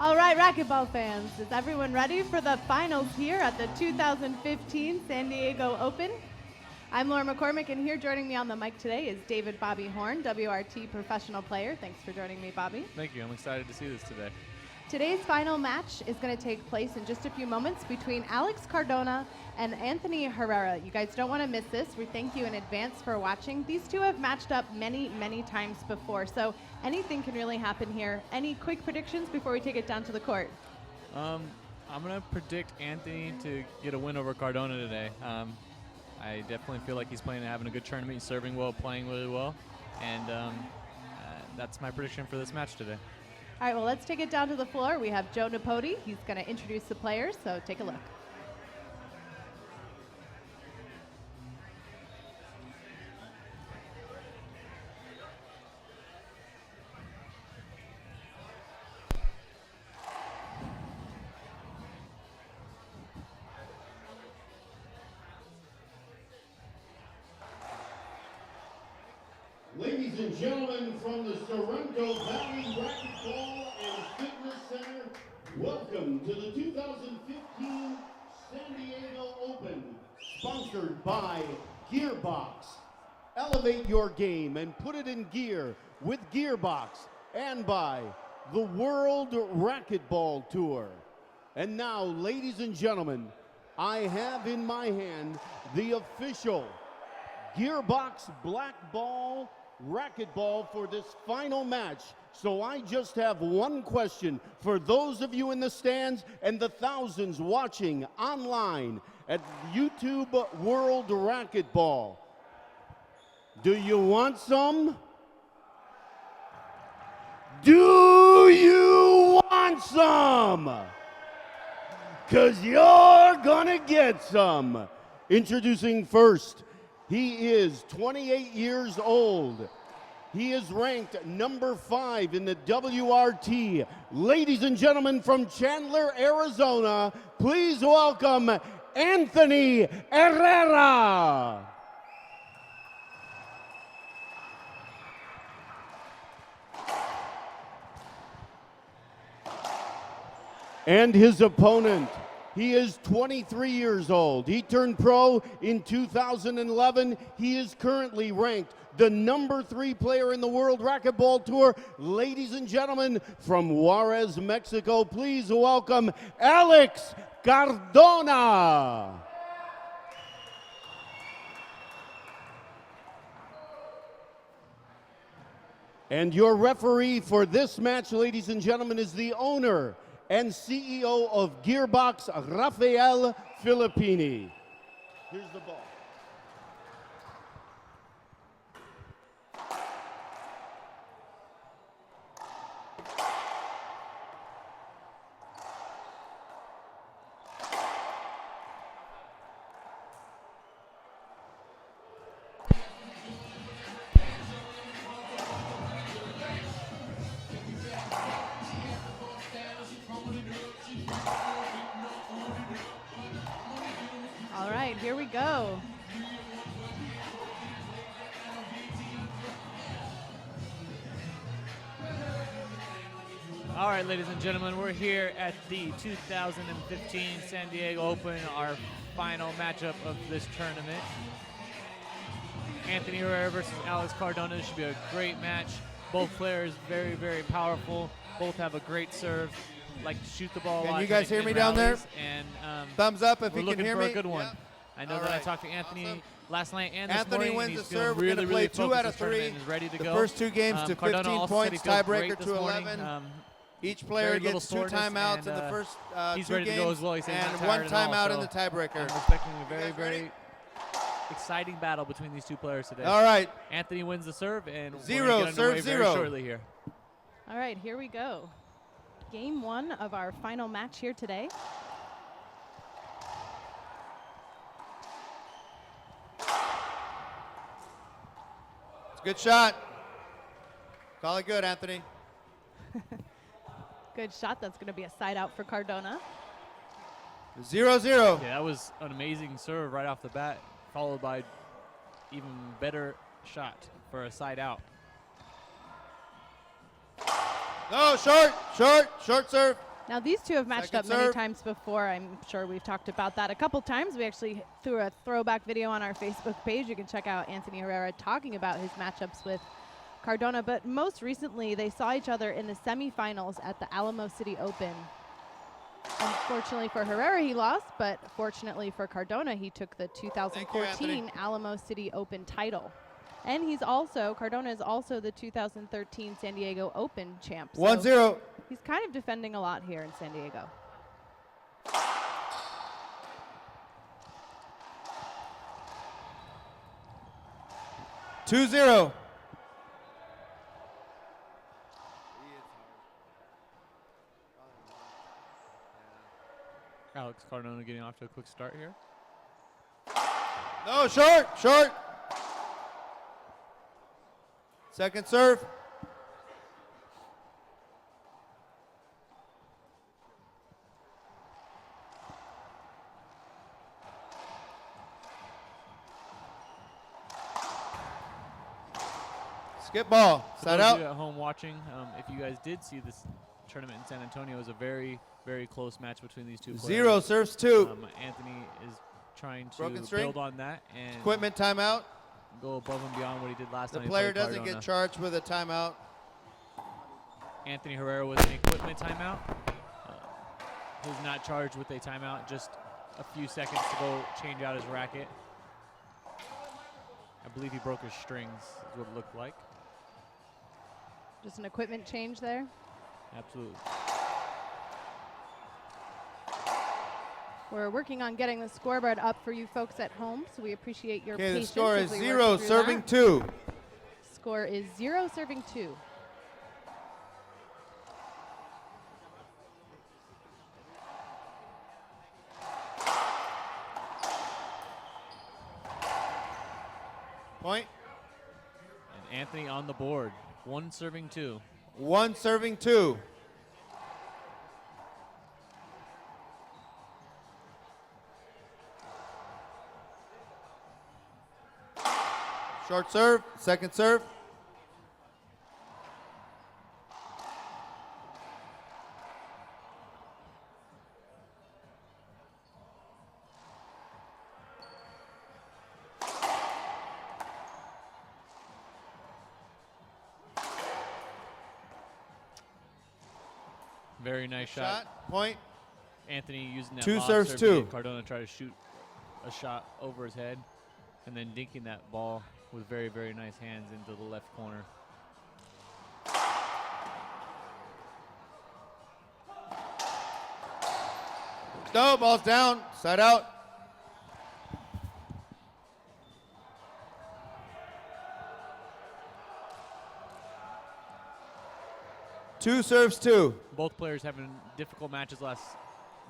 All right, racquetball fans, is everyone ready for the finals here at the 2015 San Diego Open? I'm Laura McCormick, and here joining me on the mic today is David Bobby Horn, WRT professional player. Thanks for joining me, Bobby. Thank you. I'm excited to see this today. Today's final match is going to take place in just a few moments between Alex Cardona and Anthony Herrera. You guys don't want to miss this. We thank you in advance for watching. These two have matched up many, many times before, so anything can really happen here. Any quick predictions before we take it down to the court? I'm going to predict Anthony to get a win over Cardona today. I definitely feel like he's having a good tournament. He's serving well, playing really well, and that's my prediction for this match today. All right, well, let's take it down to the floor. We have Joe Napodi. He's going to introduce the players, so take a look. Ladies and gentlemen, from the Sorrento Valley Racquetball and Fitness Center, welcome to the 2015 San Diego Open, sponsored by Gearbox. Elevate your game and put it in gear with Gearbox, and by the World Racquetball Tour. And now, ladies and gentlemen, I have in my hand the official Gearbox Black Ball Racquetball for this final match. So I just have one question for those of you in the stands and the thousands watching online at YouTube World Racquetball. Do you want some? Do you want some? 'Cause you're gonna get some. Introducing first, he is 28 years old. He is ranked number 5 in the WRT. Ladies and gentlemen, from Chandler, Arizona, please welcome Anthony Herrera. And his opponent, he is 23 years old. He turned pro in 2011. He is currently ranked the number 3 player in the World Racquetball Tour. Ladies and gentlemen, from Juarez, Mexico, please welcome Alex Cardona. And your referee for this match, ladies and gentlemen, is the owner and CEO of Gearbox, Rafael Filippini. Here's the ball. All right, here we go. All right, ladies and gentlemen, we're here at the 2015 San Diego Open, our final matchup of this tournament. Anthony Herrera versus Alex Cardona. This should be a great match. Both players very, very powerful. Both have a great serve. Like to shoot the ball a lot. Can you guys hear me down there? And thumbs up if we're you can hear looking me. for a good one. Yep. I know All that I right. talked to Anthony Awesome. last night and this Anthony morning. wins He's the serve. We're really, going to really play 2 focused out of this tournament 3. and is ready to The go. first 2 games to Cardona 15 also points, said he feels great tiebreaker this to morning. 11. Each Very player little gets 2 soreness, timeouts and, in the first he's 2 ready games, to go as well. He said he's and not 1 tired at all, timeout so in the tiebreaker. I'm expecting a very, You guys ready? very exciting battle between these 2 players today. All right. Anthony wins the serve, and Zero, we're gonna get underway serve very 0. shortly here. All right, here we go. Game 1 of our final match here today. It's a good shot. Call it good, Anthony. Good shot. That's going to be a side out for Cardona. 0-0. Yeah, that was an amazing serve right off the bat, followed by even better shot for a side out. No, short serve. Now these two have matched Second up many serve. times before. I'm sure we've talked about that a couple times. We actually threw a throwback video on our Facebook page. You can check out Anthony Herrera talking about his matchups with Cardona. But most recently, they saw each other in the semifinals at the Alamo City Open. Unfortunately for Herrera, he lost, but fortunately for Cardona, he took the 2014 Alamo City Open title. And Cardona is also the 2013 San Diego Open champ. So 1-0. he's kind of defending a lot here in San Diego. Two zero. Alex Cardona getting off to a quick start here. No, short. Second serve. Skip ball. For Side those out. of you at home watching, if you guys did see this tournament in San Antonio, it was a very, very close match between these two players. 0 serves 2. Anthony is trying to Broken string. build on that and Equipment timeout. go above and beyond what he did last The time. player he played doesn't Cardona. get charged with a timeout. Anthony Herrera with an equipment timeout. He's not charged with a timeout, just a few seconds to go change out his racket. I believe he broke his strings, is what it looked like. Just an equipment change there. Absolutely. We're working on getting the scoreboard up for you folks at home, so we appreciate your Okay, the patience. score as is we 0 work through serving that. 2. Score is 0 serving 2. Point. And Anthony on the board. 1 serving 2. 1 serving 2. Short serve, second serve. Very nice shot. Point. Anthony using that 2 lob serves serve 2. to get Cardona try to shoot a shot over his head and then dinking that ball with very, very nice hands into the left corner. No, ball's down. Side out. Two serves 2. Both players having difficult matches last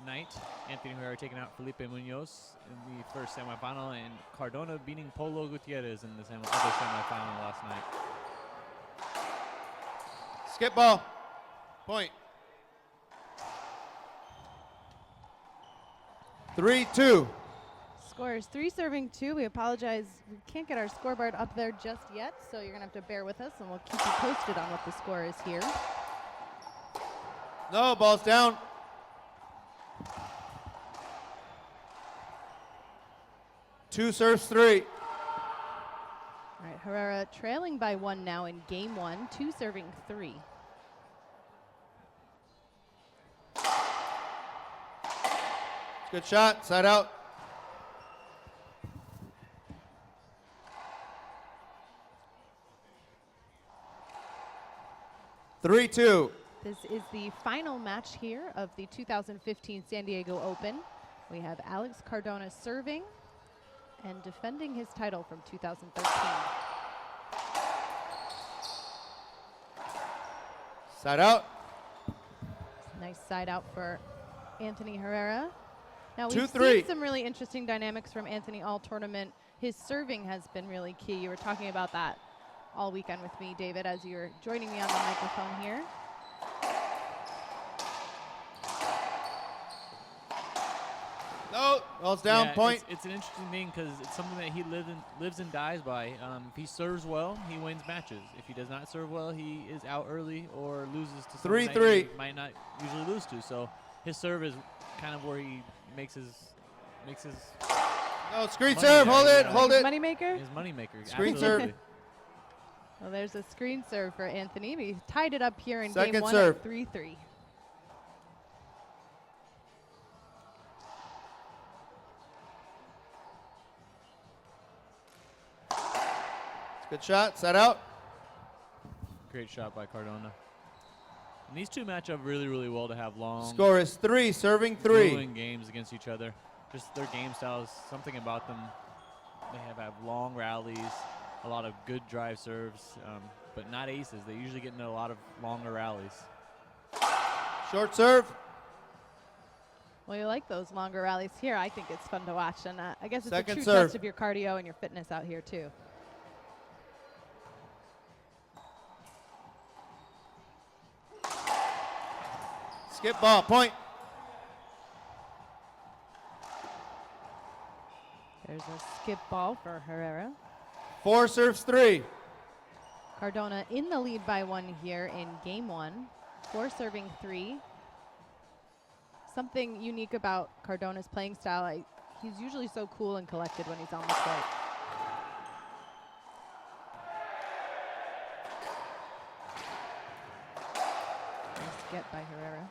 night. Anthony Herrera taking out Felipe Munoz in the first semifinal, and Cardona beating Polo Gutierrez in the other semifinal last night. Skip ball. Point. 3-2. Score is 3 serving 2. We apologize. We can't get our scoreboard up there just yet, so you're going to have to bear with us, and we'll keep you posted on what the score is here. No, ball's down. Two serves 3. All right, Herrera trailing by 1 now in game 1, 2 serving 3. Good shot. Side out. Three, 2. This is the final match here of the 2015 San Diego Open. We have Alex Cardona serving and defending his title from 2013. Side out. Nice side out for Anthony Herrera. Now we've 2-3. seen some really interesting dynamics from Anthony all tournament. His serving has been really key. You were talking about that all weekend with me, David, as you were joining me on the microphone here. No, ball's down, Yeah, point. It's an interesting thing because it's something that he lives and dies by. If he serves well, he wins matches. If he does not serve well, he is out early or loses to someone that 3-3. he might not usually lose to. So his serve is kind of where he makes his No, screen money serve. there, Hold you it, know. hold it. Moneymaker? his moneymaker. Screen Absolutely. serve. Well, there's a screen serve for Anthony. We tied it up here in Second game 1 serve. at 3-3. Good shot. Set out. Great shot by Cardona. And these two match up really, really well to have long, Score is 3, serving 3. grueling games against each other. Just their game styles, something about them. They have long rallies, a lot of good drive serves, but not aces. They usually get into a lot of longer rallies. Short serve. Well, you like those longer rallies here. I think it's fun to watch. And I guess it's Second a true serve. test of your cardio and your fitness out here, too. Skip ball, point. There's a skip ball for Herrera. 4 serves 3. Cardona in the lead by 1 here in game 1. 4 serving 3. Something unique about Cardona's playing style, he's usually so cool and collected when he's on the court. Nice get by Herrera.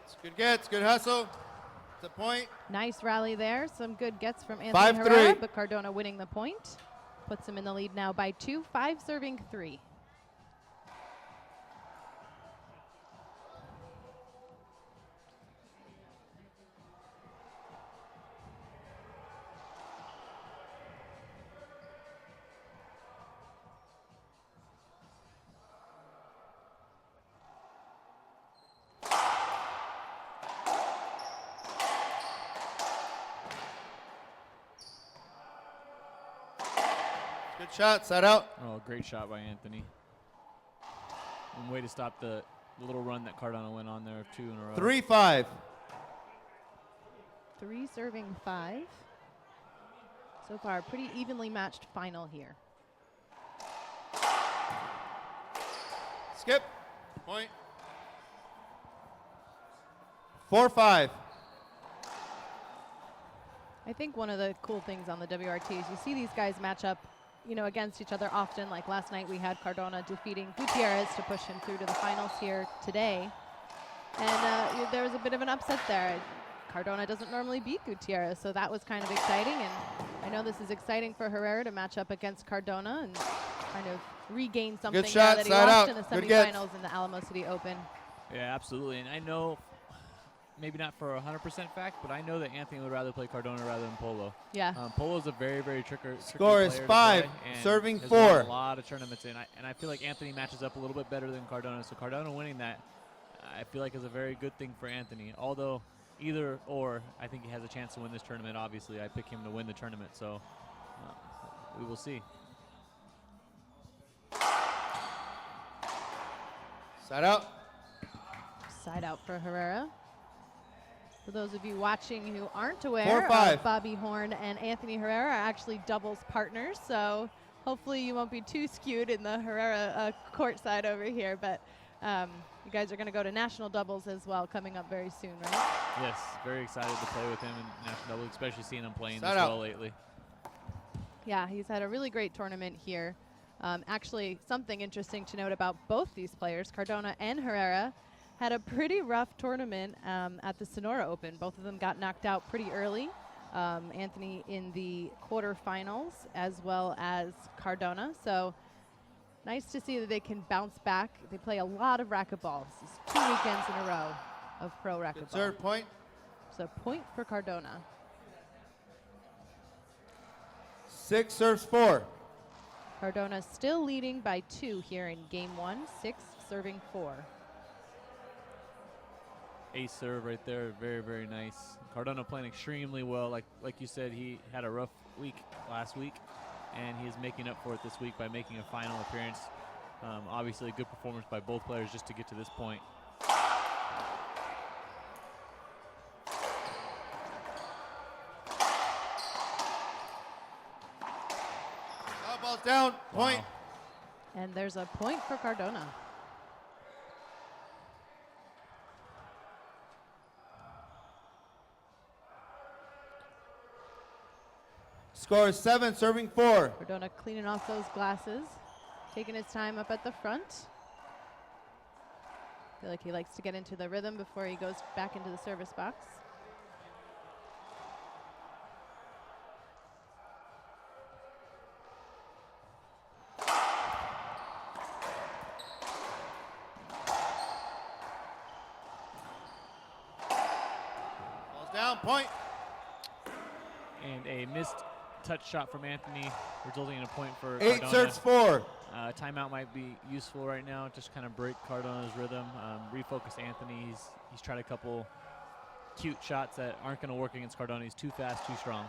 It's good gets, good hustle. It's a point. Nice rally there. Some good gets from Anthony 5-3. Herrera, but Cardona winning the point. Puts him in the lead now by 2. 5 serving 3. Good shot, set out. Oh, great shot by Anthony. And way to stop the little run that Cardona went on there of 2 in a row. 3-5. 3 serving 5. So far, a pretty evenly matched final here. Skip. Point. 4-5. I think one of the cool things on the WRT is you see these guys match up, against each other often. Like last night we had Cardona defeating Gutierrez to push him through to the finals here today. And there was a bit of an upset there. Cardona doesn't normally beat Gutierrez, so that was kind of exciting. And I know this is exciting for Herrera to match up against Cardona and kind of regain something shot, that he side lost out. in the Good gets. semifinals in the Alamo City Open. Yeah, absolutely. And I know, maybe not for 100% fact, but I know that Anthony would rather play Cardona rather than Polo. Yeah. Polo's a very, very tricky Score is player to 5, play and serving has 4. won a lot of tournaments in. And I feel like Anthony matches up a little bit better than Cardona. So Cardona winning that, I feel like is a very good thing for Anthony. Although either or, I think he has a chance to win this tournament. Obviously, I pick him to win the tournament. So we will see. Side out. Side out for Herrera. For those of you watching who aren't aware, 4-5. Bobby Horn and Anthony Herrera are actually doubles partners, so hopefully you won't be too skewed in the Herrera court side over here, but you guys are going to go to national doubles as well coming up very soon, right? Yes, very excited to play with him in national doubles, especially seeing him playing Side this out. well lately. Yeah, he's had a really great tournament here. Actually, something interesting to note about both these players, Cardona and Herrera, had a pretty rough tournament at the Sonora Open. Both of them got knocked out pretty early. Anthony in the quarterfinals as well as Cardona. So nice to see that they can bounce back. They play a lot of racquetball. This is 2 weekends in a row of pro Good racquetball. serve, point. So point for Cardona. 6 serves 4. Cardona still leading by 2 here in game 1, 6 serving 4. Ace serve right there, very, very nice. Cardona playing extremely well. Like you said, he had a rough week last week, and he is making up for it this week by making a final appearance. Obviously, a good performance by both players just to get to this point. Ball's down. Point. Wow. And there's a point for Cardona. Score is 7, serving 4. Cardona cleaning off those glasses, taking his time up at the front. Feel like he likes to get into the rhythm before he goes back into the service box. Ball's down. Point. And a missed touch shot from Anthony, resulting in a point for 8 Cardona. serves 4. Timeout might be useful right now, just kind of break Cardona's rhythm, refocus Anthony. He's tried a couple cute shots that aren't going to work against Cardona. He's too fast, too strong.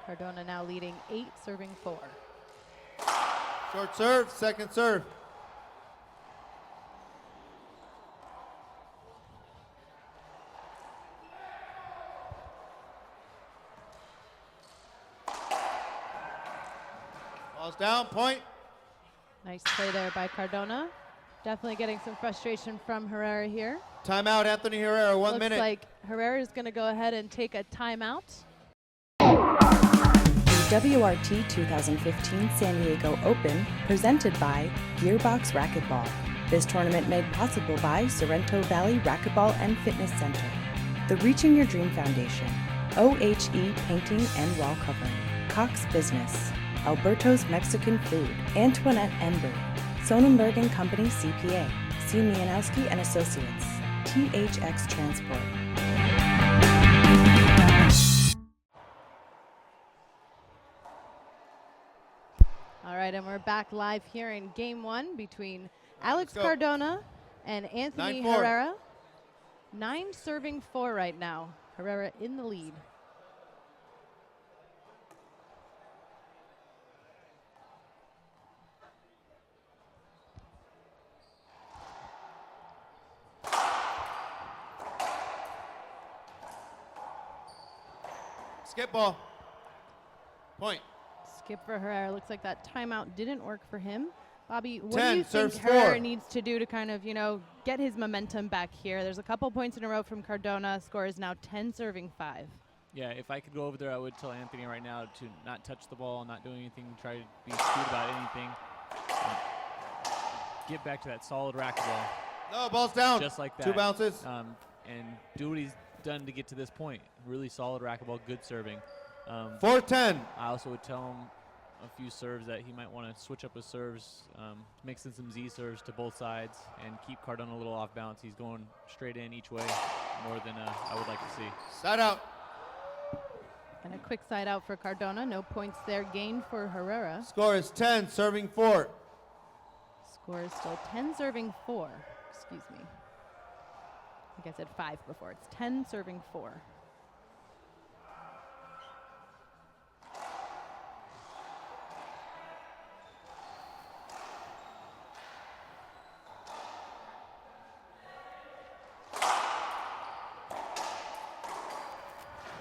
Cardona now leading 8, serving 4. Short serve, second serve. Ball's down, point. Nice play there by Cardona. Definitely getting some frustration from Herrera here. Timeout, Anthony Herrera, 1 Looks minute. like Herrera is going to go ahead and take a timeout. The WRT 2015 San Diego Open, presented by Gearbox Racquetball. This tournament made possible by Sorrento Valley Racquetball and Fitness Center, the Reaching Your Dream Foundation, OHE Painting and Wall Covering, Cox Business, Alberto's Mexican Food, Antoinette Embry, Sonnenberg and Company CPA, C. Mianowski and Associates, THX Transport. All right, and we're back live here in game 1 between Alex go. Cardona and Anthony 9-4. Herrera. 9 serving 4 right now. Herrera in the lead. Skip ball. Point. Skip for Herrera. Looks like that timeout didn't work for him. Bobby, what 10, do you think serves Herrera 4. needs to do to kind of, get his momentum back here? There's a couple points in a row from Cardona. Score is now 10 serving 5. Yeah, if I could go over there, I would tell Anthony right now to not touch the ball, not do anything, try to be sweet about anything. Get back to that solid racquetball, No, ball's down. just like that. 2 bounces. And do what he's done to get to this point. Really solid racquetball, good serving. 4-10. I also would tell him a few serves that he might want to switch up his serves, mix in some Z serves to both sides, and keep Cardona a little off balance. He's going straight in each way more than I would like to see. Side out. And a quick side out for Cardona. No points there gained for Herrera. Score is 10, serving 4. Score is still 10 serving 4. Excuse me. I think I said 5 before. It's 10 serving 4.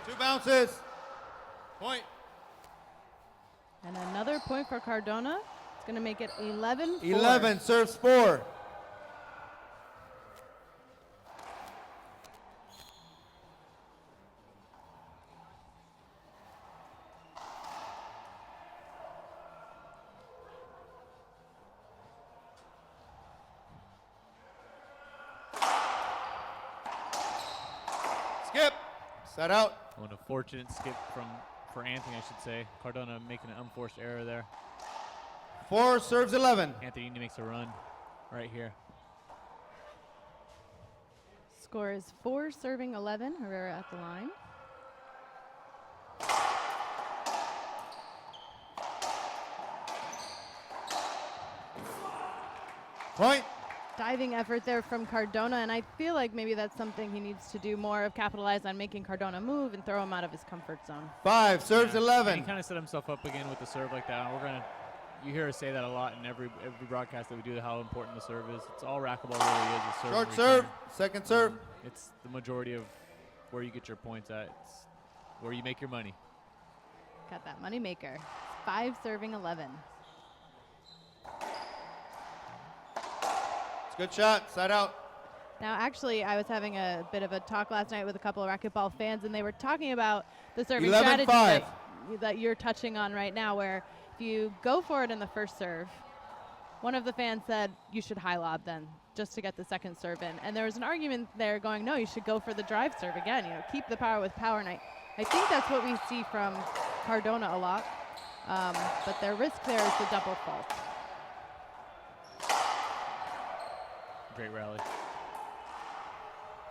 Two bounces. Point. And another point for Cardona. It's going to make it 11-4. 11, serves 4. Skip. Set out. An unfortunate skip for Anthony, I should say. Cardona making an unforced error there. 4 serves 11. Anthony makes a run right here. Score is 4 serving 11. Herrera at the line. Point. Diving effort there from Cardona, and I feel like maybe that's something he needs to do more of, capitalize on making Cardona move and throw him out of his comfort zone. 5 serves Yeah. 11. And he kind of set himself up again with the serve like that. And you hear us say that a lot in every broadcast that we do, how important the serve is. It's all racquetball really is. Serve Short and serve. return. Second serve. It's the majority of where you get your points at. It's where you make your money. Got that money maker. 5 serving 11. It's a good shot. Side out. Now, actually, I was having a bit of a talk last night with a couple of racquetball fans, and they were talking about the serving strategy that you're touching on right now, where if you go for it in the first serve, one of the fans said you should high lob then, just to get the second serve in. And there was an argument there going, no, you should go for the drive serve again, keep the power with power. And I think that's what we see from Cardona a lot, but their risk there is the double fault. Great rally.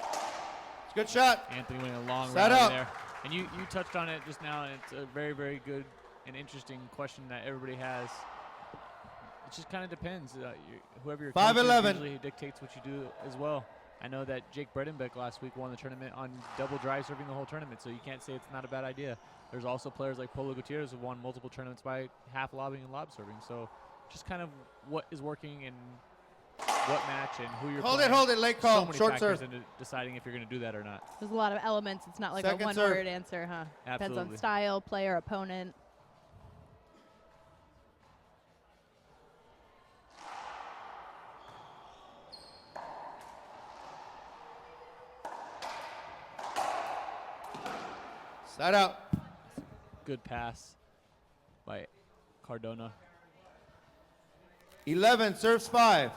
It's a good shot. Anthony winning a long Set rally up. there. And you touched on it just now, and it's a very, very good and interesting question that everybody has. It just kind of depends. Whoever your coach is 5'11". usually dictates what you do as well. I know that Jake Bredenbeck last week won the tournament on double drive serving the whole tournament, so you can't say it's not a bad idea. There's also players like Polo Gutierrez who won multiple tournaments by half lobbing and lob serving. So just kind of what is working and what match and who you're playing. Hold it, late call. So many Short factors serve. into deciding if you're going to do that or not. There's a lot of elements. It's not like Second a one-word answer, huh? Depends on Absolutely. style, player, opponent. Side out. Good pass by Cardona. 11 serves 5.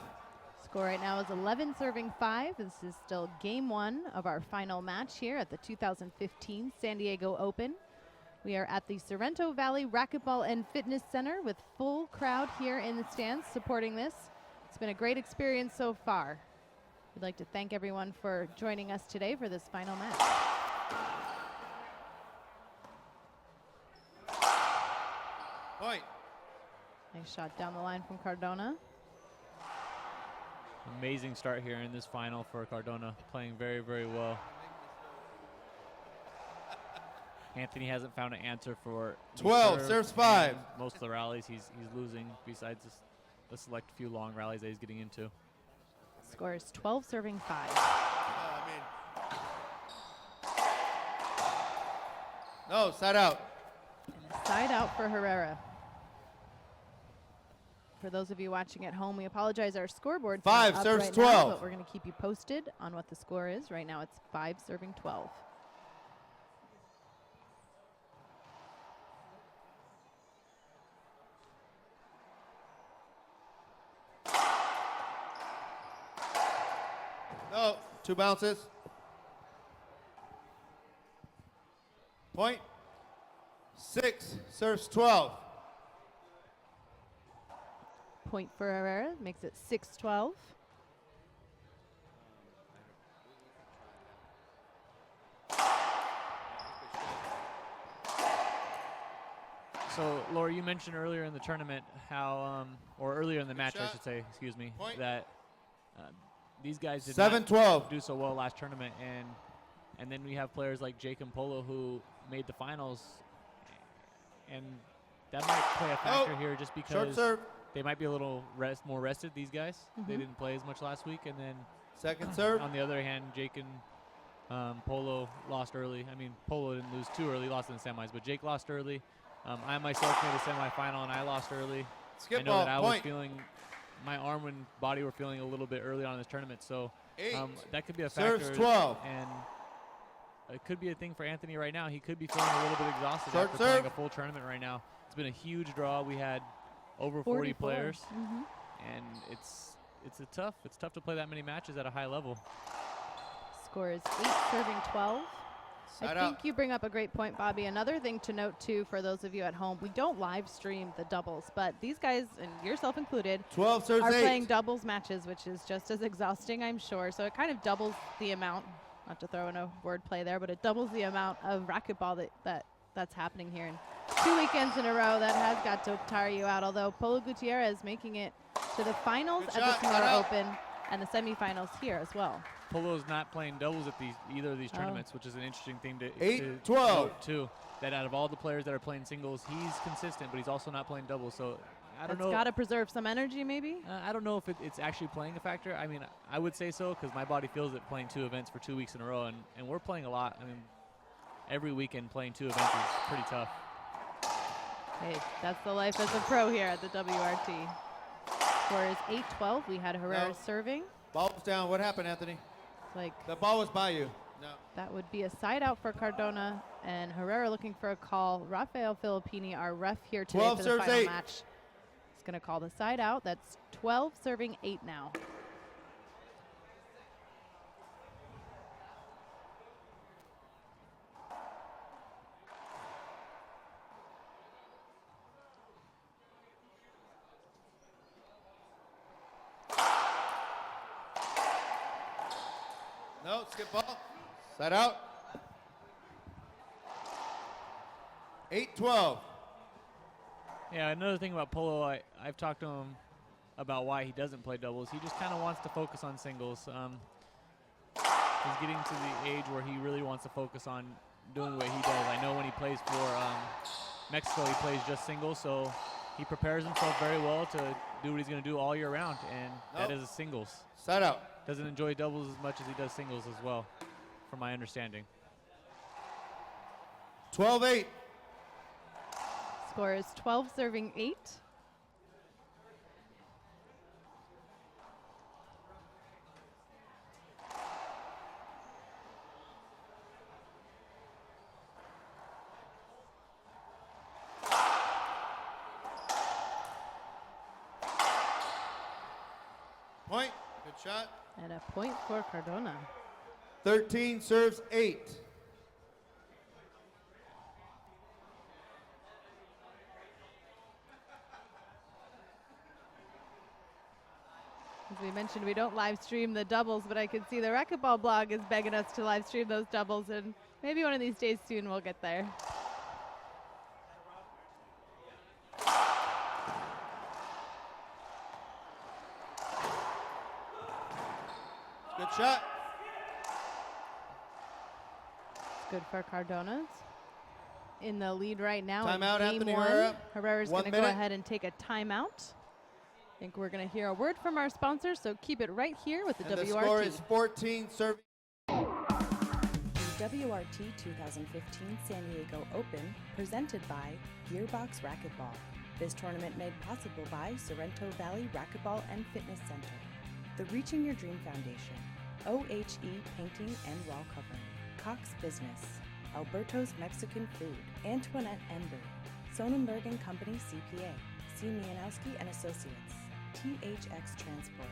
Score right now is 11 serving 5. This is still game 1 of our final match here at the 2015 San Diego Open. We are at the Sorrento Valley Racquetball and Fitness Center with full crowd here in the stands supporting this. It's been a great experience so far. We'd like to thank everyone for joining us today for this final match. Point. Nice shot down the line from Cardona. Amazing start here in this final for Cardona, playing very, very well. Anthony hasn't found an answer for 12 serve serves 5. and most of the rallies he's losing, besides the select few long rallies that he's getting into. Score is 12 serving 5. No, side out. Side out for Herrera. For those of you watching at home, we apologize. Our scoreboard's not 5 up serves right 12. now, but we're going to keep you posted on what the score is. Right now, it's 5 serving 12. No, 2 bounces. Point. 6 serves 12. Point for Herrera makes it 6-12. So, Laura, you mentioned earlier in the tournament how, or earlier in the match, I should say, excuse me, Point. that these guys did 7-12. not do so well last tournament, and then we have players like Jake and Polo who made the finals, and that might play a factor here just Short because serve. they might be a little more rested, these guys. They didn't play as much last week, and then Second serve. on the other hand, Jake and Polo lost early. I mean, Polo didn't lose too early, lost in the semis, but Jake lost early. I myself made a semifinal, and I lost early. Skip I know ball. that I was Point. feeling, my arm and body were feeling a little bit early on in this tournament, so 8 that could be a factor. serves 12. And it could be a thing for Anthony right now. He could be feeling a little bit exhausted Short after serve. playing a full tournament right now. It's been a huge draw. We had over 40 44. players, and it's tough to play that many matches at a high level. Score is 8 serving 12. Side I think out. you bring up a great point, Bobby. Another thing to note, too, for those of you at home, we don't live stream the doubles, but these guys, and yourself included, 12 serves are 8. playing doubles matches, which is just as exhausting, I'm sure. So it kind of doubles the amount, not to throw in a wordplay there, but it doubles the amount of racquetball that's happening here. And 2 weekends in a row, that has got to tire you out, although Polo Gutierrez making it to the finals Good at shot, the cut Sonora out. Open and the semifinals here as well. Polo's not playing doubles at either of these tournaments, which is an interesting thing to 8-12. note too. That out of all the players that are playing singles, he's consistent, but he's also not playing doubles. So I don't That's know. got to preserve some energy, maybe. I don't know if it's actually playing a factor. I mean, I would say so because my body feels it playing 2 events for 2 weeks in a row, and we're playing a lot. I mean, every weekend playing 2 events is pretty tough. Hey, that's the life as a pro here at the WRT. Score is 8-12. We had Herrera serving. Ball was down. What happened, Anthony? It's like The ball was by you. No. that would be a side out for Cardona, and Herrera looking for a call. Rafael Filippini, our ref here today 12 for the serves final 8. match, is going to call the side out. That's 12 serving 8 now. No, skip ball. Side out. 8-12. Yeah, another thing about Polo, I've talked to him about why he doesn't play doubles. He just kind of wants to focus on singles. He's getting to the age where he really wants to focus on doing what he does. I know when he plays for Mexico, he plays just singles, so he prepares himself very well to do what he's going to do all year round, and that is singles. Side out. Doesn't enjoy doubles as much as he does singles as well, from my understanding. 12-8. Score is 12 serving 8. Point. Good shot. And a point for Cardona. 13 serves 8. As we mentioned, we don't live stream the doubles, but I can see the Racquetball blog is begging us to live stream those doubles, and maybe one of these days soon we'll get there. Good shot. It's good for Cardona. In the lead right now. Timeout, in game Anthony one. Herrera. Herrera's 1 going to go minute. ahead and take a timeout. I think we're going to hear a word from our sponsors, so keep it right here with the And WRT. the score is 14 serving. The WRT 2015 San Diego Open, presented by Gearbox Racquetball. This tournament made possible by Sorrento Valley Racquetball and Fitness Center. The Reaching Your Dream Foundation, OHE Painting and Wall Covering, Cox Business, Alberto's Mexican Food, Antoinette Embry, Sonnenberg and Company CPA, C. Mianowski and Associates, THX Transport.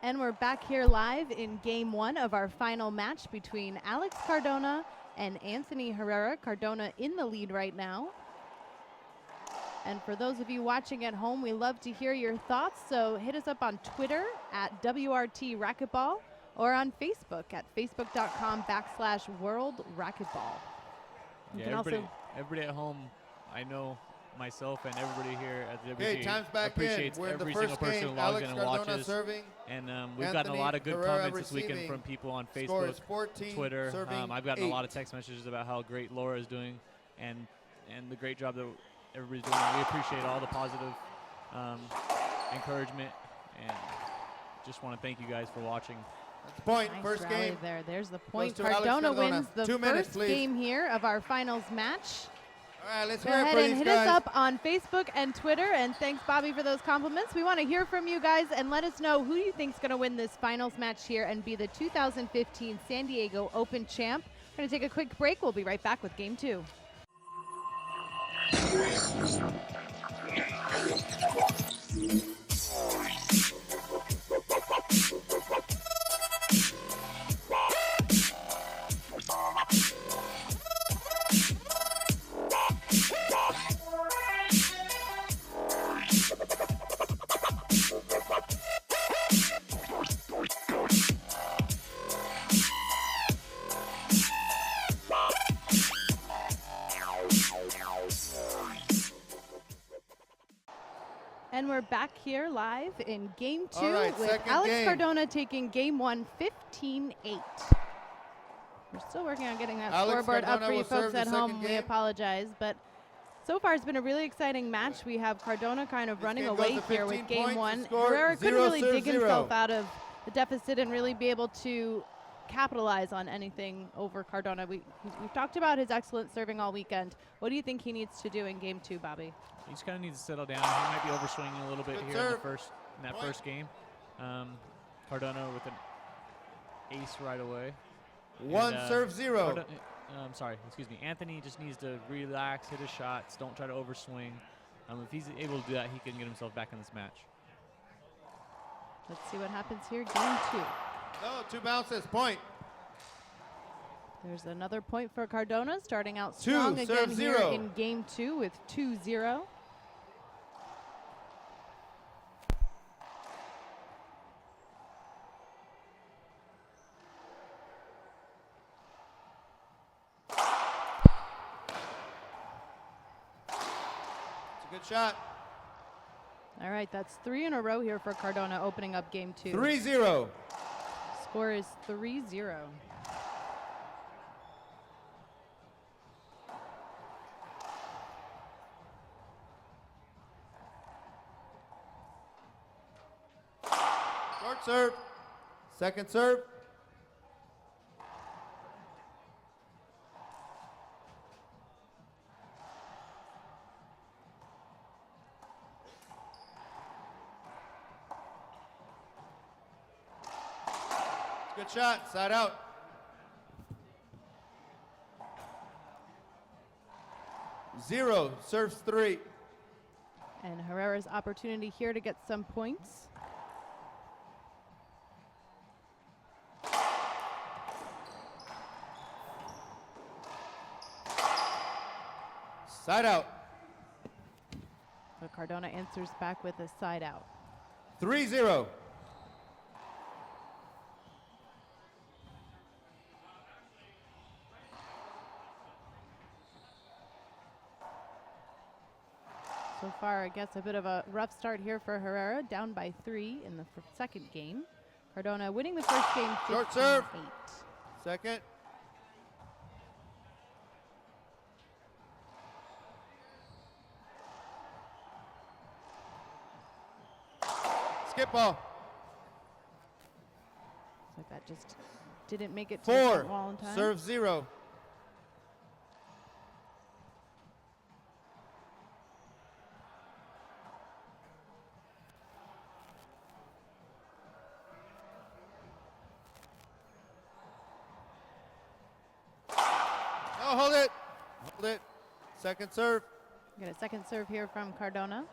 And we're back here live in game one of our final match between Alex Cardona and Anthony Herrera. Cardona in the lead right now. And for those of you watching at home, we love to hear your thoughts, so hit us up on Twitter at WRT Racquetball or on Facebook at facebook.com/World Racquetball. You Yeah, can also everybody at home, I know myself and everybody here at the Okay, WRT time's back in. appreciates We're in the every first single person game. who logs Alex in and Cardona watches. serving. And we've gotten a Anthony lot of good Herrera comments this weekend receiving. from people on Score Facebook, is 14 Twitter. serving I've gotten 8. a lot of text messages about how great Laura is doing and the great job that everybody's doing. We appreciate all the positive encouragement, and just want to thank you guys for watching. That's the point. nice First rally game. there. There's the point. to Alex Cardona Cardona. wins the 2 minutes, first please. game here of our finals match. All right, let's Go hear it ahead for and these hit guys. us up on Facebook and Twitter, and thanks, Bobby, for those compliments. We want to hear from you guys, and let us know who you think is going to win this finals match here and be the 2015 San Diego Open champ. We're going to take a quick break. We'll be right back with game two. And we're back here live in game two All right, with second Alex game. Cardona taking game one 15-8. We're still working on getting that Alex scoreboard up Cardona for you will serve folks the at home. second We game. apologize, but so far it's been a really exciting match. We have Cardona kind of This running game away goes to here with 15 game points. one. The score, Herrera couldn't 0 really serve dig 0. himself out of the deficit and really be able to capitalize on anything over Cardona. We've talked about his excellent serving all weekend. What do you think he needs to do in game 2, Bobby? He just kind of needs to settle down. He might be overswinging a little bit Good here serve. in that first game. Cardona with an ace right away. One serve, 0. Excuse me. Anthony just needs to relax, hit his shots, don't try to overswing. If he's able to do that, he can get himself back in this match. Let's see what happens here, game 2. No, 2 bounces, point. There's another point for Cardona, starting out 2, strong serve, again here 0. in game 2 with 2-0. Good shot. All right, that's 3 in a row here for Cardona, opening up game 2. 3-0. Score is 3-0. Short serve. Second serve. Good shot, side out. Zero, serves 3. And Herrera's opportunity here to get some points. Side out. So Cardona answers back with a side out. 3-0. So far, I guess a bit of a rough start here for Herrera, down by 3 in the second game. Cardona winning the first game 15-8. Short serve. Second. Skip ball. Looks like that just didn't make it to the 4, front wall in time. serve 0. Oh, hold it. Hold it. Second serve. Get a second serve here from Cardona.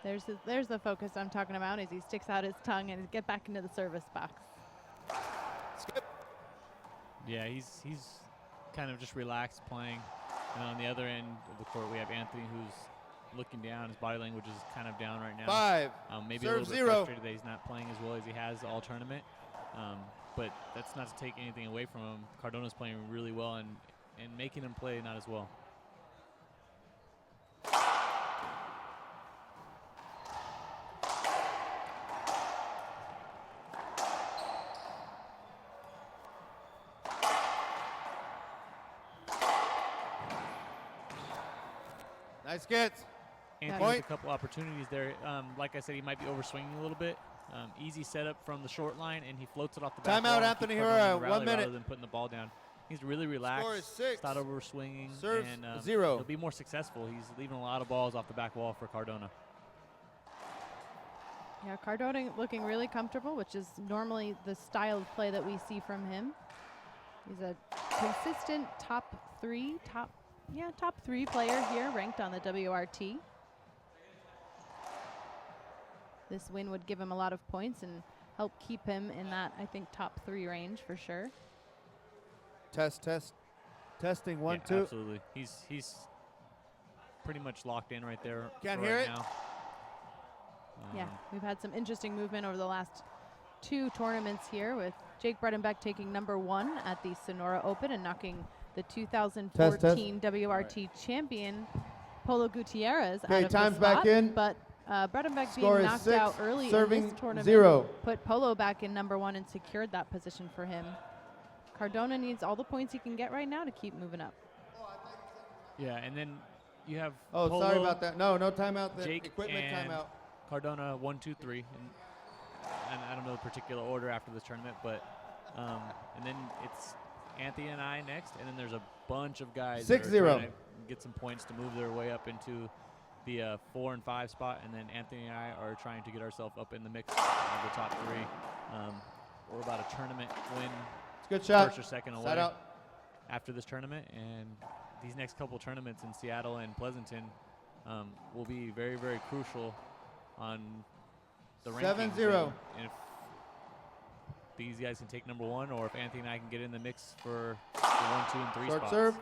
There's the focus I'm talking about as he sticks out his tongue and get back into the service box. Skip. Yeah, he's kind of just relaxed playing. And on the other end of the court, we have Anthony, who's looking down. His body language is kind of down right now. 5. Maybe serve a little 0. bit frustrated that he's not playing as well as he has all tournament. But that's not to take anything away from him. Cardona's playing really well and making him play not as well. Nice gets. Anthony Point. with a couple opportunities there. Like I said, he might be overswinging a little bit. Easy setup from the short line, and he floats it off the back Timeout, wall and Anthony keeps Cardona Herrera, in the 1 rally minute. rather than putting the ball down. He's really relaxed. Score is 6. Not overswinging. Serves and 0. He'll be more successful. He's leaving a lot of balls off the back wall for Cardona. Yeah, Cardona looking really comfortable, which is normally the style of play that we see from him. He's a consistent top three player here, ranked on the WRT. This win would give him a lot of points and help keep him in that, I think, top 3 range for sure. Testing 1, Yeah, 2. absolutely. He's pretty much locked in right there. Can't for hear right it. now. Yeah, we've had some interesting movement over the last 2 tournaments here, with Jake Bredenbeck taking number 1 at the Sonora Open and knocking the 2014 WRT champion Polo Gutierrez out of time's the back slot, in. but Bredenbeck Score being is knocked 6, out early in serving this tournament 0. put Polo back in number 1 and secured that position for him. Cardona needs all the points he can get right now to keep moving up. Yeah, and then you have Oh, Polo, sorry about that. No timeout. The Jake equipment and timeout. Cardona 1, 2, 3. And I don't know the particular order after this tournament, but and then it's Anthony and I next, and then there's a bunch of guys that are 6-0. trying to get some points to move their way up into the 4 and 5 spot, and then Anthony and I are trying to get ourselves up in the mix of the top 3. We're about a tournament win, It's a good shot. first or second away Side out. after this tournament, and these next couple tournaments in Seattle and Pleasanton will be very, very crucial on the rankings. 7-0. And if these guys can take number 1, or if Anthony and I can get in the mix for the 1, 2, and 3 Short spots. serve.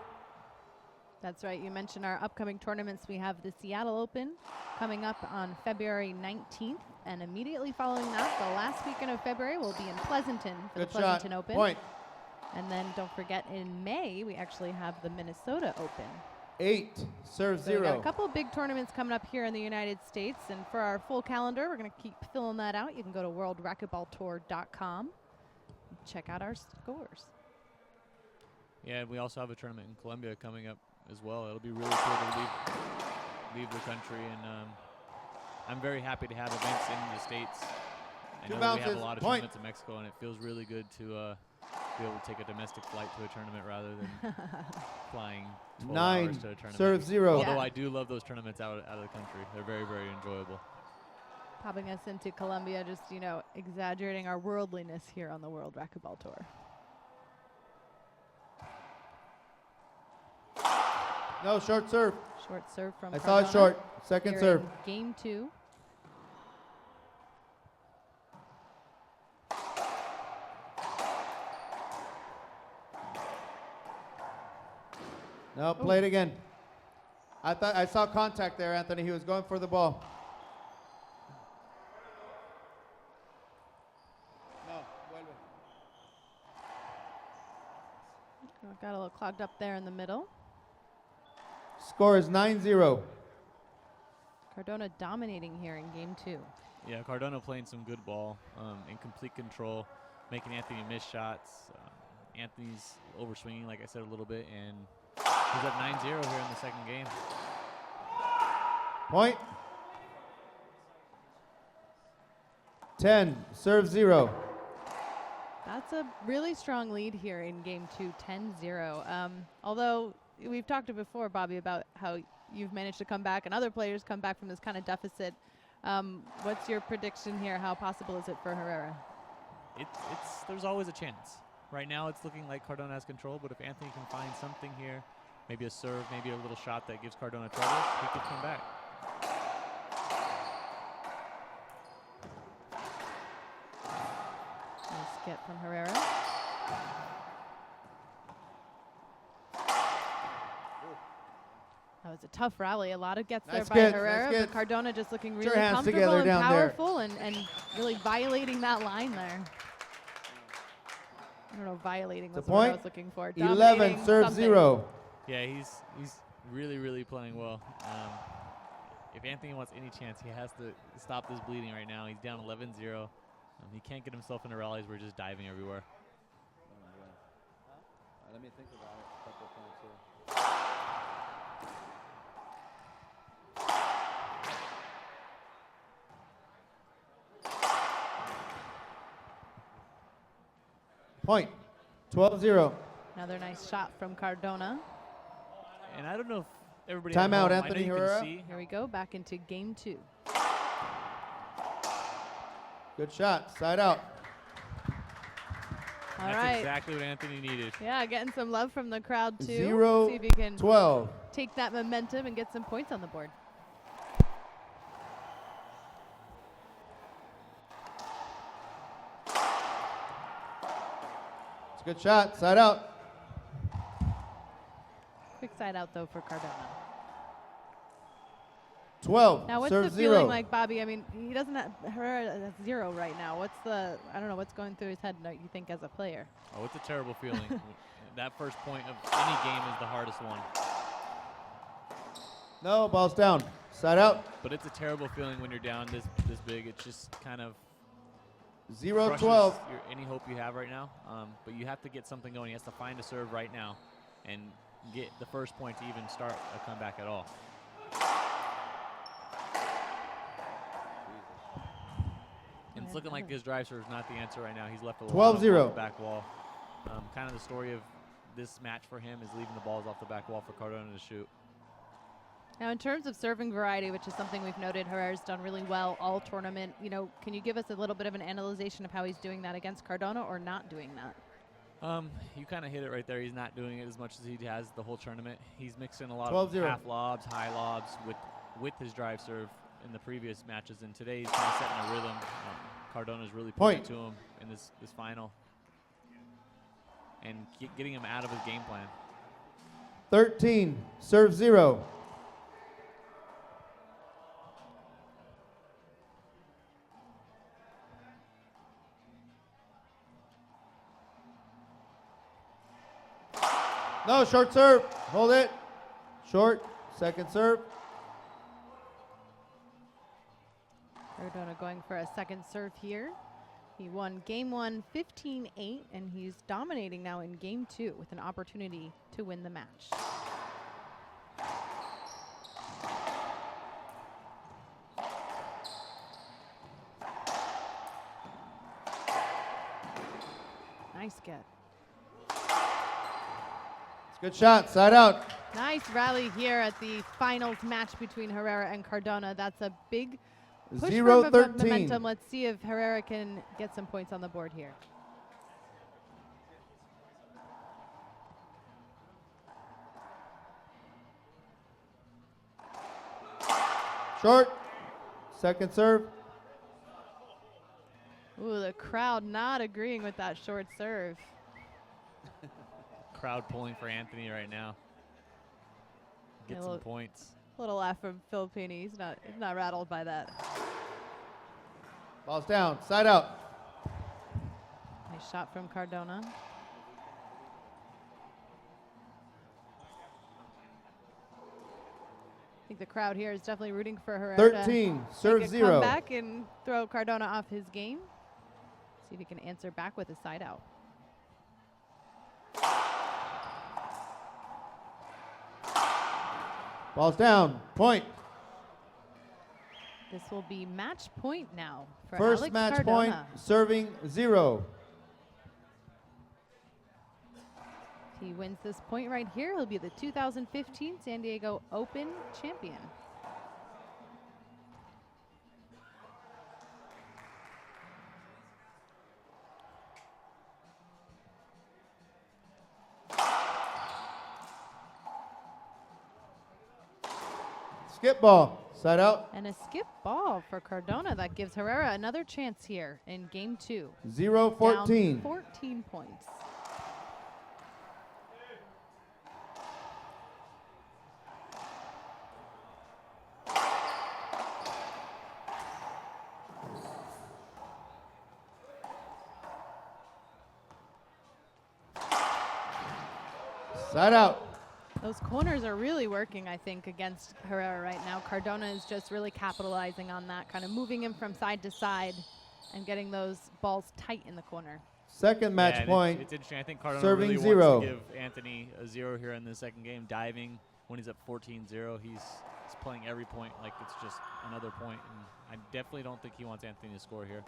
That's right. You mentioned our upcoming tournaments. We have the Seattle Open coming up on February 19th. And immediately following that, the last weekend of February, we'll be in Pleasanton for Good the Pleasanton shot. Open. Point. And then don't forget, in May, we actually have the Minnesota Open. 8. Serve So we got 0. a couple big tournaments coming up here in the United States. And for our full calendar, we're going to keep filling that out. You can go to worldracketballtour.com and check out our scores. Yeah, and we also have a tournament in Colombia coming up as well. It'll be really cool to leave the country, and I'm very happy to have events in the States. I Two know that we have bounces. a lot of Point. tournaments in Mexico, and it feels really good to be able to take a domestic flight to a tournament rather than flying 12 9. hours to a tournament. Serve 0. Although Yeah. I do love those tournaments out of the country. They're very, very enjoyable. Popping us into Colombia, just, exaggerating our worldliness here on the World Racquetball Tour. No, short serve. Short serve from I saw it Cardona short. Second here serve. in Game 2. No, play it again. I saw contact there, Anthony. He was going for the ball. No, Got a little clogged up there in the middle. Score is 9-0. Cardona dominating here in Game 2. Yeah, Cardona playing some good ball, in complete control, making Anthony miss shots. Anthony's overswinging, like I said, a little bit, and he's up 9-0 here in the second game. Point. 10. Serve 0. That's a really strong lead here in Game 2, 10-0. Although we've talked before, Bobby, about how you've managed to come back and other players come back from this kind of deficit. What's your prediction here? How possible is it for Herrera? There's always a chance. Right now it's looking like Cardona has control, but if Anthony can find something here, maybe a serve, maybe a little shot that gives Cardona trouble, he could come back. Nice get from Herrera. That was a tough rally. A lot of gets Nice there by gets, nice Herrera, but gets. Cardona just looking your really hands comfortable together and down there. powerful and really violating that line there. I don't know, violating was The the word I point. was looking for. 11. Dominating Serve something. 0. Yeah, he's really, really playing well. If Anthony wants any chance, he has to stop this bleeding right now. He's down 11-0. He can't get himself into rallies. We're just diving everywhere. Let me think about it a couple times here. Point. 12-0. Another nice shot from Cardona. And I don't know if everybody. Timeout, at home, I know Anthony you can Herrera. see Here we go, back into Game 2. Good shot. Side out. All That's right. exactly what Anthony needed. Yeah, getting some love from the crowd too. 0, See if he can 12. take that momentum and get some points on the board. It's a good shot. Side out. Quick side out though for Cardona. 12. Now what's Serve the 0. feeling like, Bobby? I mean, he doesn't have Herrera at 0 right now. I don't know what's going through his head, you think, as a player? Oh, it's a terrible feeling. That first point of any game is the hardest one. No, ball's down. Side out. But it's a terrible feeling when you're down this big. It's just kind of 0, crushes 12. any hope you have right now. But you have to get something going. He has to find a serve right now and get the first point to even start a comeback at all. And It's looking like his drive serve is not the answer right now. He's left a lot 12-0. off the back wall. Kind of the story of this match for him is leaving the balls off the back wall for Cardona to shoot. Now, in terms of serving variety, which is something we've noted Herrera's done really well all tournament, you know, can you give us a little bit of an analyzation of how he's doing that against Cardona or not doing that? You kind of hit it right there. He's not doing it as much as he has the whole tournament. He's mixing a lot 12-0. of half lobs, high lobs with his drive serve in the previous matches, and today he's kind of setting a rhythm. Cardona's really putting it to him in this final and getting him out of his game plan. 13, serve 0. No, short serve. Hold it. Short. Second serve. Cardona going for a second serve here. He won game 1 15-8, and he's dominating now in game 2 with an opportunity to win the match. Nice get. Good shot, side out. Nice rally here at the finals match between Herrera and Cardona. That's a big push for 0-13. momentum. Let's see if Herrera can get some points on the board here. Short. Second serve. Ooh, the crowd not agreeing with that short serve. Crowd pulling for Anthony right now. Get some points. Little laugh from Filippini. He's not rattled by that. Ball's down, side out. Nice shot from Cardona. I think the crowd here is definitely rooting for Herrera 13, to serve make a 0. come back and throw Cardona off his game. See if he can answer back with a side out. Ball's down, point. This will be match point now for First Alex match Cardona. point, serving 0. If he wins this point right here, he'll be the 2015 San Diego Open champion. Skip ball, side out. And a skip ball for Cardona that gives Herrera another chance here in game 2. 0-14. Down 14 points. Side out. Those corners are really working, I think, against Herrera right now. Cardona is just really capitalizing on that, kind of moving him from side to side and getting those balls tight in the corner. Second match and point. It's interesting. I think Cardona serving really 0. wants to give Anthony a 0 here in the second game. Diving when he's up 14-0. He's playing every point like it's just another point. And I definitely don't think he wants Anthony to score here.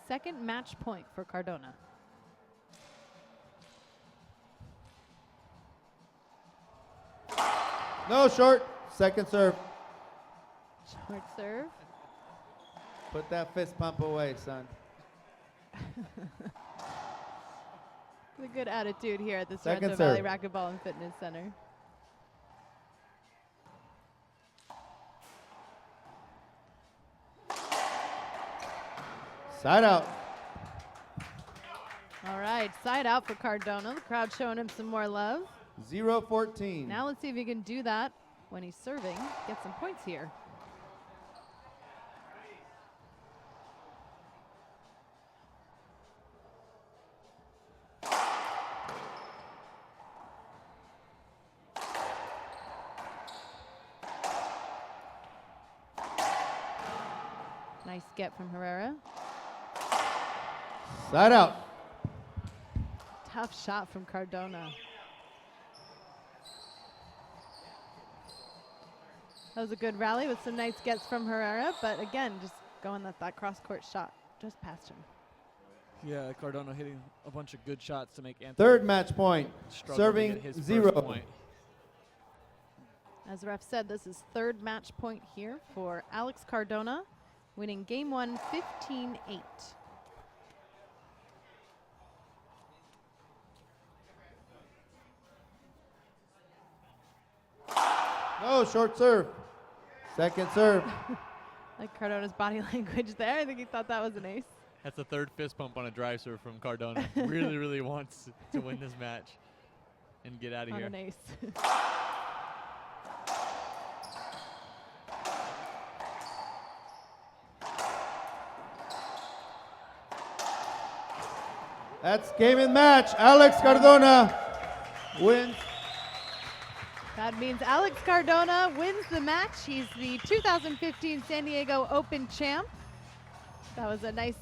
Second match point for Cardona. No, short. Second serve. Short serve. Put that fist pump away, son. A good attitude here at the Second Sorrento Valley serve. Racquetball and Fitness Center. Side out. All right, side out for Cardona. The crowd showing him some more love. 0-14. Now let's see if he can do that when he's serving. Get some points here. Nice get from Herrera. Side out. Tough shot from Cardona. That was a good rally with some nice gets from Herrera, but again, just going that cross-court shot just past him. Yeah, Cardona hitting a bunch of good shots to make Anthony Third match point. struggle to Serving get his 0. first point. As the ref said, this is third match point here for Alex Cardona, winning game 1 15-8. No, short serve. Second serve. Like Cardona's body language there. I think he thought that was an ace. That's the third fist pump on a drive serve from Cardona. Really, really wants to win this match and get out of On here. an ace. That's game and match. Alex Cardona wins. That means Alex Cardona wins the match. He's the 2015 San Diego Open champ. That was a nice